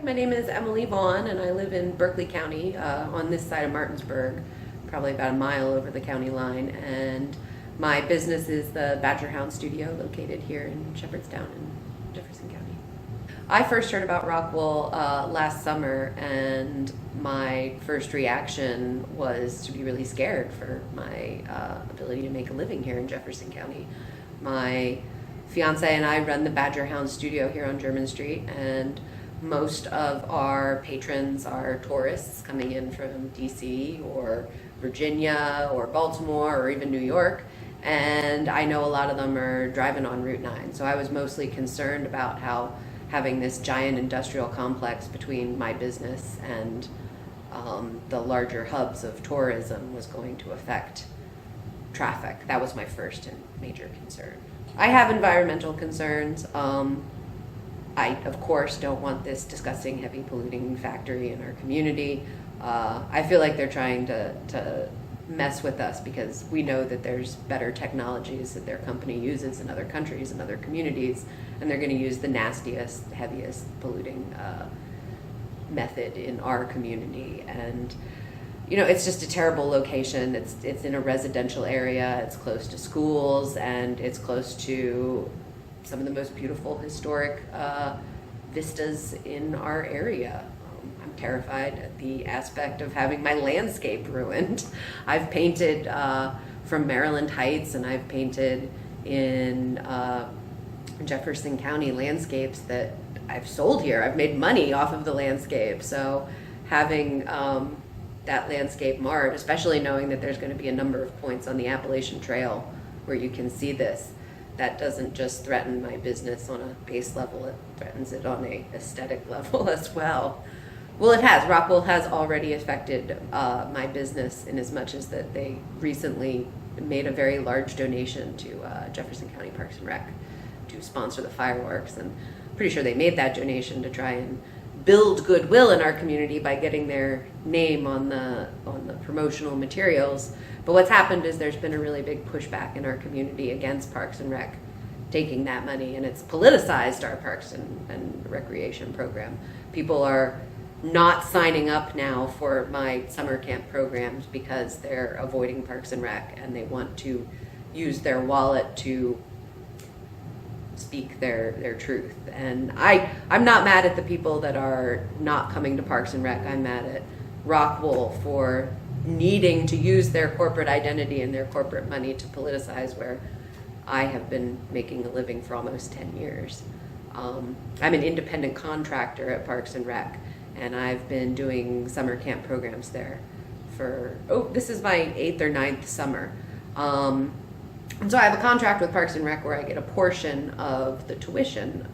my name is Emily Vaughn, and I live in Berkeley County, on this side of Martinsburg, probably about a mile over the county line. And my business is the Badger Hound Studio, located here in Shepherdstown in Jefferson County. I first heard about Rockwool last summer, and my first reaction was to be really scared for my ability to make a living here in Jefferson County. My fiance and I run the Badger Hound Studio here on German Street, and most of our patrons are tourists coming in from DC or Virginia or Baltimore or even New York, and I know a lot of them are driving on Route 9. So I was mostly concerned about how having this giant industrial complex between my business and the larger hubs of tourism was going to affect traffic. That was my first and major concern. I have environmental concerns. I, of course, don't want this disgusting, heavy polluting factory in our community. I feel like they're trying to mess with us because we know that there's better technologies that their company uses in other countries and other communities, and they're going to use the nastiest, heaviest polluting method in our community. And you know, it's just a terrible location. It's in a residential area. It's close to schools, and it's close to some of the most beautiful historic vistas in our area. I'm terrified at the aspect of having my landscape ruined. I've painted from Maryland Heights, and I've painted in Jefferson County landscapes that I've sold here. I've made money off of the landscape. So having that landscape marred, especially knowing that there's going to be a number of points on the Appalachian Trail where you can see this, that doesn't just threaten my business on a base level, it threatens it on a aesthetic level as well. Well, it has. Rockwool has already affected my business in as much as that they recently made a very large donation to Jefferson County Parks and Rec to sponsor the fireworks, and I'm pretty sure they made that donation to try and build goodwill in our community by getting their name on the promotional materials. But what's happened is there's been a really big pushback in our community against Parks and Rec taking that money, and it's politicized our Parks and Recreation program. People are not signing up now for my summer camp programs because they're avoiding Parks and Rec, and they want to use their wallet to speak their truth. And I'm not mad at the people that are not coming to Parks and Rec. I'm mad at Rockwool for needing to use their corporate identity and their corporate money to politicize where I have been making a living for almost 10 years. I'm an independent contractor at Parks and Rec, and I've been doing summer camp programs there for, this is my 8th or 9th summer. And so I have a contract with Parks and Rec where I get a portion of the tuition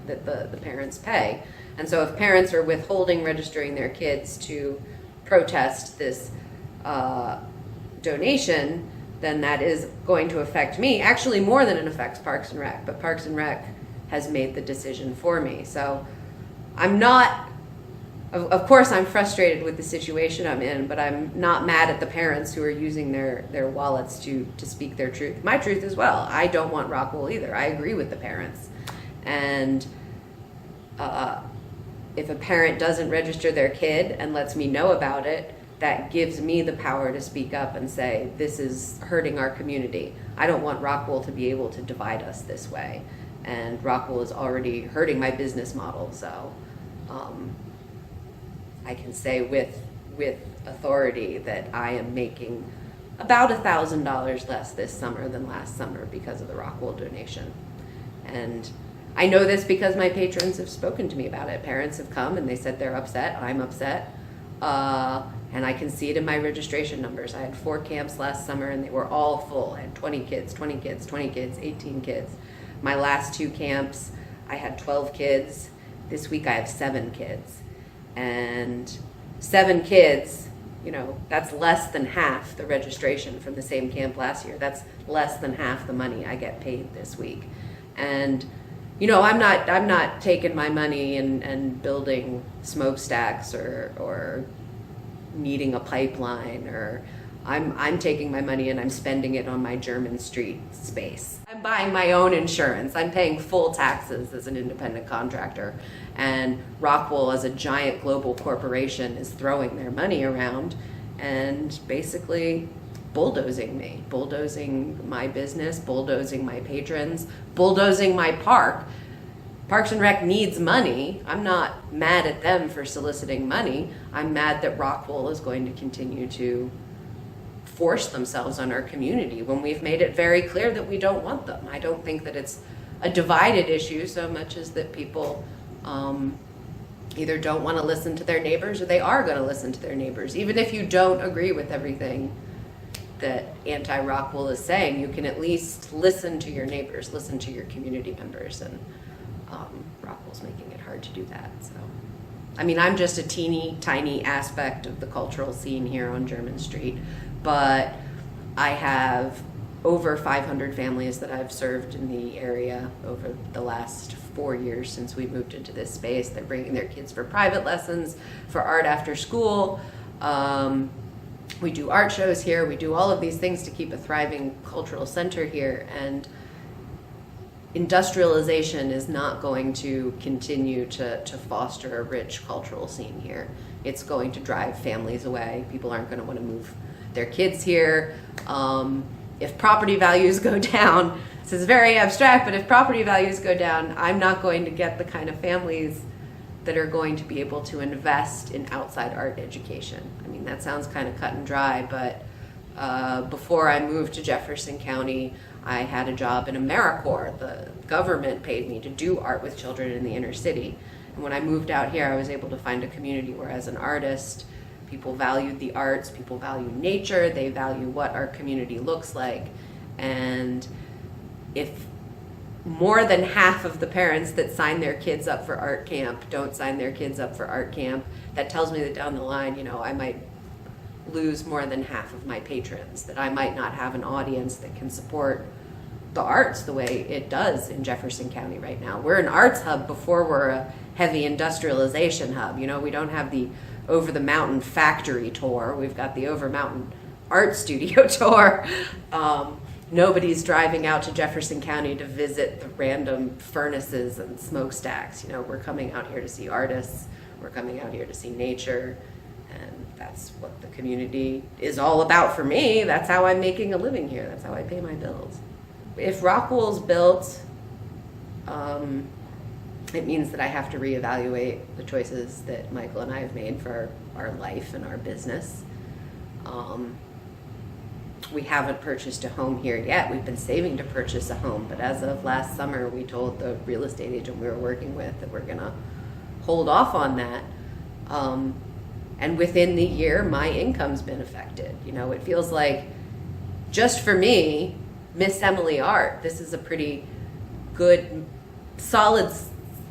that the parents pay. And so if parents are withholding registering their kids to protest this donation, then that is going to affect me, actually more than it affects Parks and Rec, but Parks and Rec has made the decision for me. So I'm not, of course I'm frustrated with the situation I'm in, but I'm not mad at the parents who are using their wallets to speak their truth. My truth as well. I don't want Rockwool either. I agree with the parents. And if a parent doesn't register their kid and lets me know about it, that gives me the power to speak up and say, this is hurting our community. I don't want Rockwool to be able to divide us this way. And Rockwool is already hurting my business model, so I can say with authority that I am making about $1,000 less this summer than last summer because of the Rockwool donation. And I know this because my patrons have spoken to me about it. Parents have come and they said they're upset. I'm upset. And I can see it in my registration numbers. I had 4 camps last summer and they were all full. I had 20 kids, 20 kids, 20 kids, 18 kids. My last 2 camps, I had 12 kids. This week I have 7 kids. And 7 kids, you know, that's less than half the registration from the same camp last year. That's less than half the money I get paid this week. And you know, I'm not taking my money and building smokestacks or needing a pipeline or I'm taking my money and I'm spending it on my German street space. I'm buying my own insurance. I'm paying full taxes as an independent contractor. And Rockwool, as a giant global corporation, is throwing their money around and basically bulldozing me, bulldozing my business, bulldozing my patrons, bulldozing my park. Parks and Rec needs money. I'm not mad at them for soliciting money. I'm mad that Rockwool is going to continue to force themselves on our community when we've made it very clear that we don't want them. I don't think that it's a divided issue so much as that people either don't want to listen to their neighbors or they are going to listen to their neighbors. Even if you don't agree with everything that anti-Rockwool is saying, you can at least listen to your neighbors, listen to your community members, and Rockwool's making it hard to do that. So, I mean, I'm just a teeny tiny aspect of the cultural scene here on German Street, but I have over 500 families that I've served in the area over the last 4 years since we moved into this space. They're bringing their kids for private lessons, for art after school. We do art shows here. We do all of these things to keep a thriving cultural center here. And industrialization is not going to continue to foster a rich cultural scene here. It's going to drive families away. People aren't going to want to move their kids here. If property values go down, this is very abstract, but if property values go down, I'm not going to get the kind of families that are going to be able to invest in outside art education. I mean, that sounds kind of cut and dry, but before I moved to Jefferson County, I had a job in AmeriCorps. The government paid me to do art with children in the inner city. And when I moved out here, I was able to find a community where, as an artist, people valued the arts, people value nature, they value what our community looks like. And if more than half of the parents that sign their kids up for art camp don't sign their kids up for art camp, that tells me that down the line, you know, I might lose more than half of my patrons, that I might not have an audience that can support the arts the way it does in Jefferson County right now. We're an arts hub before we're a heavy industrialization hub. You know, we don't have the over the mountain factory tour. We've got the over mountain art studio tour. Nobody's driving out to Jefferson County to visit the random furnaces and smokestacks. You know, we're coming out here to see artists. We're coming out here to see nature. And that's what the community is all about for me. That's how I'm making a living here. That's how I pay my bills. If Rockwool's built, it means that I have to reevaluate the choices that Michael and I have made for our life and our business. We haven't purchased a home here yet. We've been saving to purchase a home, but as of last summer, we told the real estate agent we were working with that we're gonna hold off on that. And within the year, my income's been affected. You know, it feels like, just for me, Miss Emily Art, this is a pretty good, solid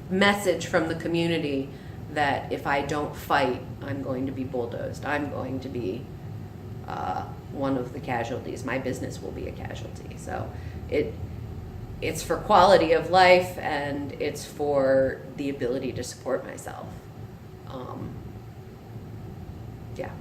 message from the community that if I don't fight, I'm going to be bulldozed. I'm going to be one of the casualties. My business will be a casualty. So it's for quality of life, and it's for the ability to support myself. Yeah.